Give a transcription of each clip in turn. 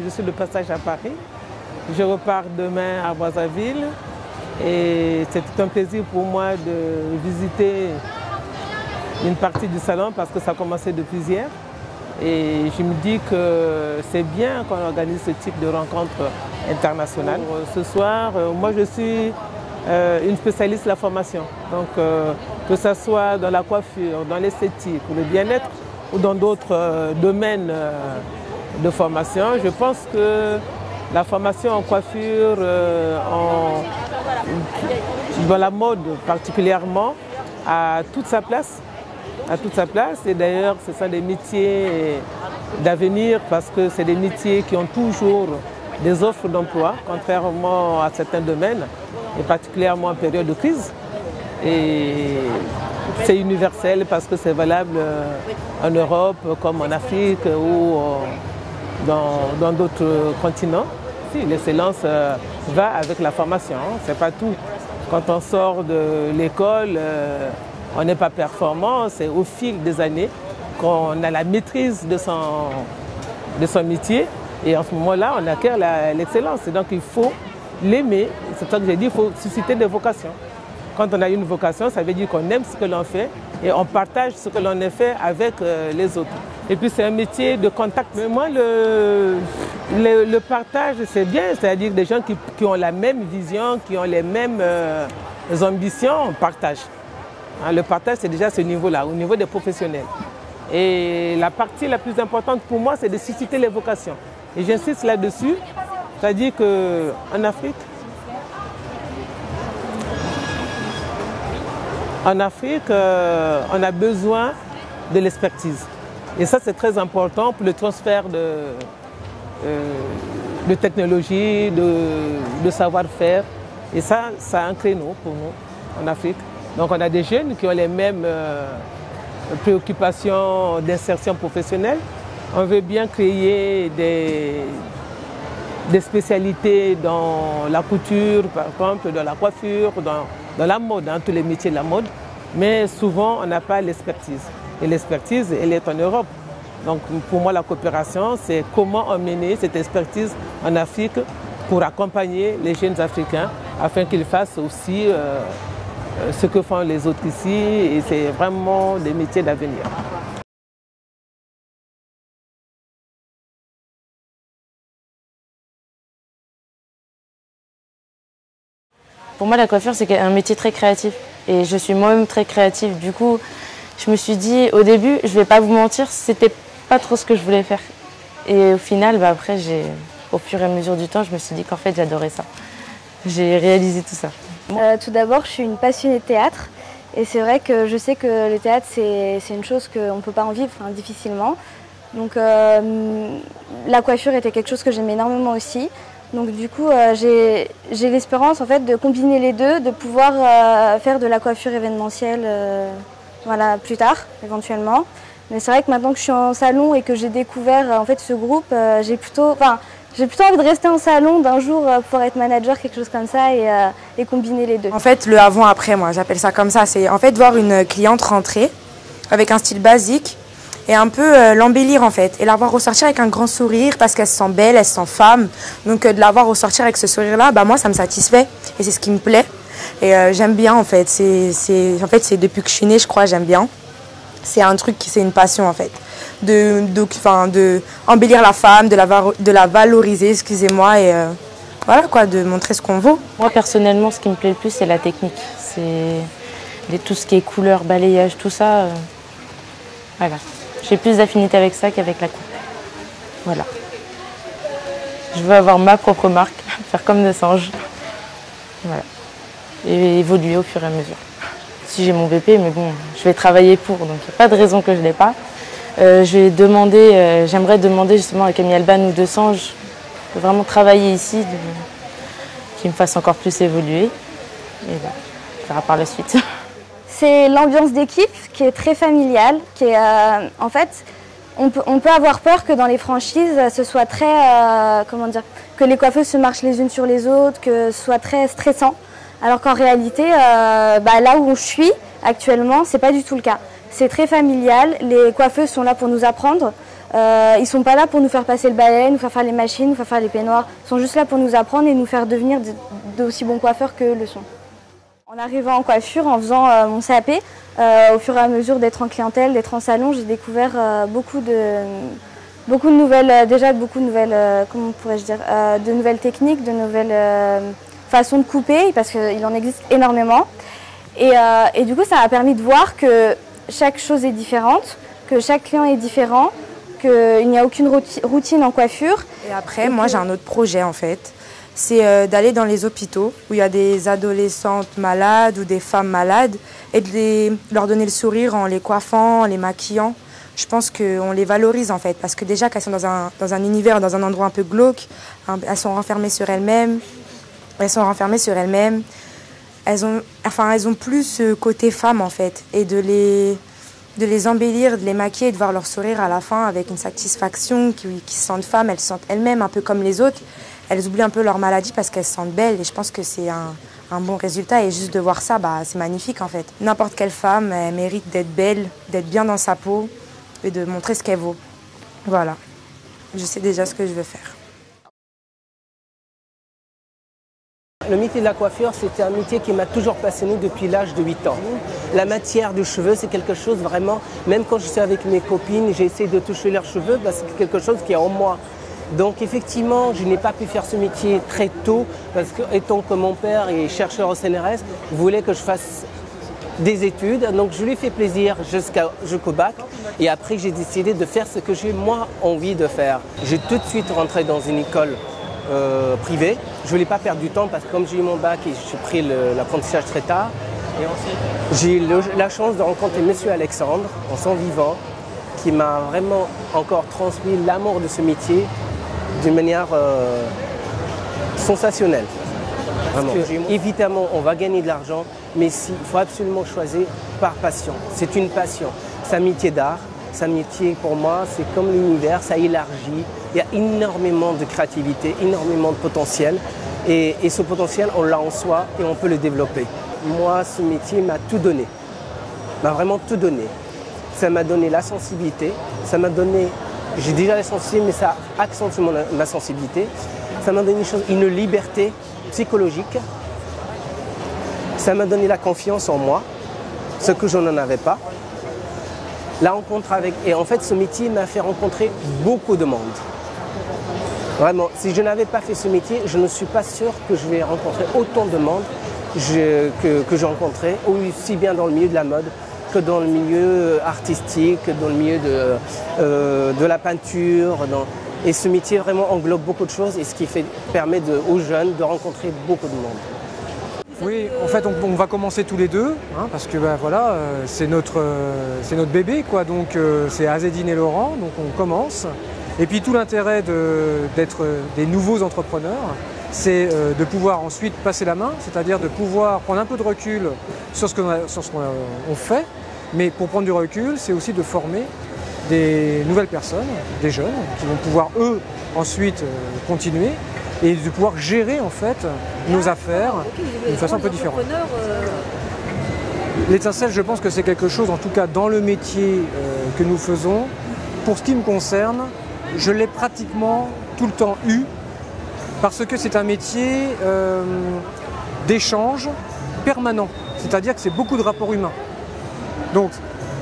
je suis de passage à Paris. Je repars demain à Brazzaville et c'est un plaisir pour moi de visiter une partie du salon parce que ça a commencé depuis hier. Et je me dis que c'est bien qu'on organise ce type de rencontre internationale. Ce soir, moi je suis une spécialiste de la formation. Donc que ce soit dans la coiffure, dans l'esthétique, ou le bien-être ou dans d'autres domaines de formation, je pense que la formation en coiffure, dans la mode particulièrement, a toute sa place. Et d'ailleurs, ce sont des métiers d'avenir parce que c'est des métiers qui ont toujours des offres d'emploi, contrairement à certains domaines, et particulièrement en période de crise. Et c'est universel parce que c'est valable en Europe comme en Afrique ou dans d'autres continents. Si, l'excellence va avec la formation, hein, c'est pas tout. Quand on sort de l'école, on n'est pas performant, c'est au fil des années qu'on a la maîtrise de son métier et en ce moment-là, on acquiert l'excellence. Donc il faut l'aimer, c'est ça que j'ai dit, il faut susciter des vocations. Quand on a une vocation, ça veut dire qu'on aime ce que l'on fait et on partage ce que l'on a fait avec les autres. Et puis c'est un métier de contact. Mais moi, le partage, c'est bien, c'est-à-dire des gens qui ont la même vision, qui ont les mêmes ambitions, on partage. Le partage, c'est déjà ce niveau-là, au niveau des professionnels. Et la partie la plus importante pour moi, c'est de susciter les vocations. Et j'insiste là-dessus, c'est-à-dire qu'en Afrique, on a besoin de l'expertise. Et ça, c'est très important pour le transfert de technologie, de savoir-faire. Et ça a un créneau pour nous en Afrique. Donc on a des jeunes qui ont les mêmes préoccupations d'insertion professionnelle. On veut bien créer des spécialités dans la couture, par exemple, dans la coiffure, dans la mode, dans tous les métiers de la mode. Mais souvent, on n'a pas l'expertise. Et l'expertise, elle est en Europe. Donc pour moi, la coopération, c'est comment emmener cette expertise en Afrique pour accompagner les jeunes Africains afin qu'ils fassent aussi ce que font les autres ici, et c'est vraiment des métiers d'avenir. Pour moi, la coiffure, c'est un métier très créatif. Et je suis moi-même très créative. Du coup, je me suis dit, au début, je vais pas vous mentir, c'était pas trop ce que je voulais faire. Et au final, après, au fur et à mesure du temps, je me suis dit qu'en fait, j'adorais ça. J'ai réalisé tout ça. Tout d'abord, je suis une passionnée de théâtre et c'est vrai que je sais que le théâtre, c'est une chose qu'on ne peut pas en vivre difficilement. Donc la coiffure était quelque chose que j'aimais énormément aussi. Donc du coup, j'ai l'espérance en fait de combiner les deux, de pouvoir faire de la coiffure événementielle voilà, plus tard, éventuellement. Mais c'est vrai que maintenant que je suis en salon et que j'ai découvert en fait ce groupe, j'ai plutôt envie de rester en salon d'un jour pour être manager, quelque chose comme ça, et combiner les deux. En fait, le avant-après, moi, j'appelle ça comme ça. C'est en fait voir une cliente rentrer avec un style basique et un peu l'embellir en fait. Et la voir ressortir avec un grand sourire parce qu'elle se sent belle, elle se sent femme. Donc de la voir ressortir avec ce sourire-là, moi, ça me satisfait et c'est ce qui me plaît. Et j'aime bien en fait. En fait, c'est depuis que je suis née, je crois, j'aime bien. C'est un truc, c'est une passion en fait. De embellir la femme, de la valoriser, excusez-moi, et voilà quoi, de montrer ce qu'on vaut. Moi personnellement, ce qui me plaît le plus, c'est la technique. C'est tout ce qui est couleur, balayage, tout ça. Voilà. J'ai plus d'affinité avec ça qu'avec la coupe. Voilà. Je veux avoir ma propre marque, faire comme de singe. Voilà. Et évoluer au fur et à mesure. Si j'ai mon BP, mais bon, je vais travailler pour, donc il n'y a pas de raison que je ne l'ai pas. J'aimerais demander justement à Camille Alban ou De Sange de vraiment travailler ici, qui me fasse encore plus évoluer. Et voilà, on verra par la suite. C'est l'ambiance d'équipe qui est très familiale, qui est en fait, on peut avoir peur que dans les franchises, ce soit très, comment dire, que les coiffeuses se marchent les unes sur les autres, que ce soit très stressant. Alors qu'en réalité, là où je suis actuellement, c'est pas du tout le cas. C'est très familial, les coiffeuses sont là pour nous apprendre. Ils ne sont pas là pour nous faire passer le balai, nous faire les machines, nous faire les peignoirs. Ils sont juste là pour nous apprendre et nous faire devenir d'aussi bons coiffeurs que le sont. En arrivant en coiffure, en faisant mon CAP, au fur et à mesure d'être en clientèle, d'être en salon, j'ai découvert beaucoup de nouvelles, comment pourrais-je dire, de nouvelles techniques, de nouvelles façons de couper, parce qu'il en existe énormément. Et du coup, ça m'a permis de voir que chaque chose est différente, que chaque client est différent, qu'il n'y a aucune routine en coiffure. Et après, moi, j'ai un autre projet, en fait. C'est d'aller dans les hôpitaux où il y a des adolescentes malades ou des femmes malades et de leur donner le sourire en les coiffant, en les maquillant. Je pense qu'on les valorise, en fait, parce que déjà qu'elles sont dans un univers, dans un endroit un peu glauque, elles sont renfermées sur elles-mêmes. Elles ont plus ce côté femme, en fait, et de les embellir, de les maquiller et de voir leur sourire à la fin avec une satisfaction, qui se sentent femmes, elles se sentent elles-mêmes un peu comme les autres. Elles oublient un peu leur maladie parce qu'elles se sentent belles et je pense que c'est un bon résultat et juste de voir ça, c'est magnifique en fait. N'importe quelle femme, elle mérite d'être belle, d'être bien dans sa peau et de montrer ce qu'elle vaut. Voilà, je sais déjà ce que je veux faire. Le métier de la coiffure, c'était un métier qui m'a toujours passionné depuis l'âge de 8 ans. La matière du cheveu, c'est quelque chose vraiment, même quand je suis avec mes copines, j'essaie de toucher leurs cheveux, c'est quelque chose qui est en moi. Donc effectivement, je n'ai pas pu faire ce métier très tôt, parce que étant que mon père est chercheur au CNRS, voulait que je fasse des études. Donc je lui ai fait plaisir jusqu'au bac. Et après, j'ai décidé de faire ce que j'ai moi envie de faire. J'ai tout de suite rentré dans une école privée. Je ne voulais pas perdre du temps parce que comme j'ai eu mon bac et j'ai pris l'apprentissage très tard, j'ai eu la chance de rencontrer Monsieur Alexandre en son vivant, qui m'a vraiment encore transmis l'amour de ce métier d'une manière sensationnelle. Évidemment, on va gagner de l'argent, mais il faut absolument choisir par passion. C'est une passion. C'est un métier d'art. C'est un métier, pour moi, c'est comme l'univers, ça élargit. Il y a énormément de créativité, énormément de potentiel. Et ce potentiel, on l'a en soi et on peut le développer. Moi, ce métier m'a tout donné. M'a vraiment tout donné. Ça m'a donné la sensibilité. Ça m'a donné... J'ai déjà la sensibilité, mais ça accentue ma sensibilité. Ça m'a donné une liberté psychologique. Ça m'a donné la confiance en moi, ce que je n'en avais pas. La rencontre avec... Et en fait, ce métier m'a fait rencontrer beaucoup de monde. Vraiment, si je n'avais pas fait ce métier, je ne suis pas sûr que je vais rencontrer autant de monde que j'ai rencontré, aussi bien dans le milieu de la mode que dans le milieu artistique, dans le milieu de la peinture. Et ce métier vraiment englobe beaucoup de choses et ce qui permet aux jeunes de rencontrer beaucoup de monde. Oui, en fait, on va commencer tous les deux, parce que voilà, c'est notre bébé, quoi. Donc, c'est Azzedine et Laurent, donc on commence. Et puis, tout l'intérêt d'être des nouveaux entrepreneurs, c'est de pouvoir ensuite passer la main, c'est-à-dire de pouvoir prendre un peu de recul sur ce qu'on fait. Mais pour prendre du recul, c'est aussi de former des nouvelles personnes, des jeunes, qui vont pouvoir, eux, ensuite continuer. Et de pouvoir gérer en fait nos affaires d'une façon un peu différente. L'étincelle, je pense que c'est quelque chose, en tout cas dans le métier que nous faisons. Pour ce qui me concerne, je l'ai pratiquement tout le temps eu parce que c'est un métier d'échange permanent. C'est-à-dire que c'est beaucoup de rapports humains. Donc,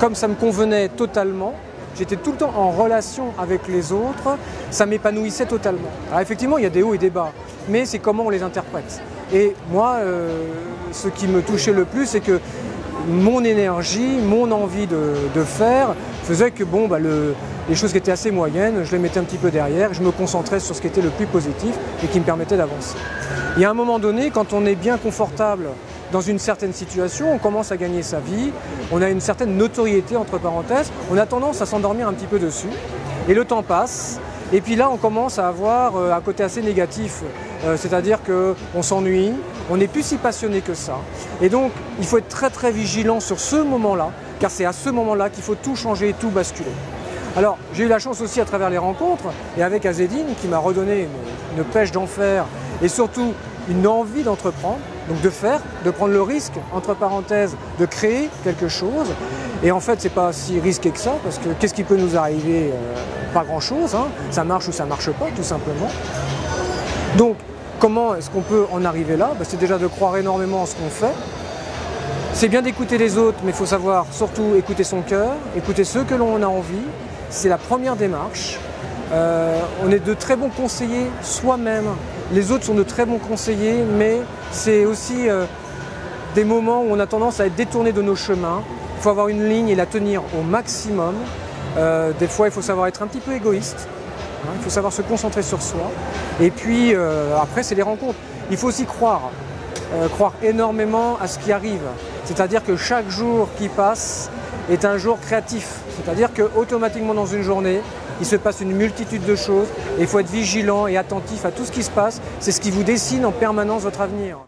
comme ça me convenait totalement, j'étais tout le temps en relation avec les autres, ça m'épanouissait totalement. Alors effectivement, il y a des hauts et des bas, mais c'est comment on les interprète. Et moi, ce qui me touchait le plus, c'est que mon énergie, mon envie de faire faisait que les choses qui étaient assez moyennes, je les mettais un petit peu derrière, je me concentrais sur ce qui était le plus positif et qui me permettait d'avancer. Il y a un moment donné, quand on est bien confortable dans une certaine situation, on commence à gagner sa vie, on a une certaine notoriété, entre parenthèses, on a tendance à s'endormir un petit peu dessus, et le temps passe, et puis là on commence à avoir un côté assez négatif, c'est-à-dire qu'on s'ennuie, on n'est plus si passionné que ça, et donc il faut être très très vigilant sur ce moment-là, car c'est à ce moment-là qu'il faut tout changer et tout basculer. Alors j'ai eu la chance aussi à travers les rencontres, et avec Azzedine qui m'a redonné une pêche d'enfer, et surtout une envie d'entreprendre, donc de prendre le risque, entre parenthèses, de créer quelque chose. Et en fait, c'est pas si risqué que ça, parce que qu'est-ce qui peut nous arriver? Pas grand-chose, hein. Ça marche ou ça marche pas, tout simplement. Donc, comment est-ce qu'on peut en arriver là? C'est déjà de croire énormément en ce qu'on fait. C'est bien d'écouter les autres, mais il faut savoir surtout écouter son cœur, écouter ceux que l'on a envie. C'est la première démarche. On est de très bons conseillers soi-même. Les autres sont de très bons conseillers, mais c'est aussi des moments où on a tendance à être détourné de nos chemins. Il faut avoir une ligne et la tenir au maximum. Des fois, il faut savoir être un petit peu égoïste. Il faut savoir se concentrer sur soi. Et puis, après, c'est les rencontres. Il faut aussi croire énormément à ce qui arrive. C'est-à-dire que chaque jour qui passe est un jour créatif. C'est-à-dire qu'automatiquement dans une journée, il se passe une multitude de choses et il faut être vigilant et attentif à tout ce qui se passe. C'est ce qui vous dessine en permanence votre avenir.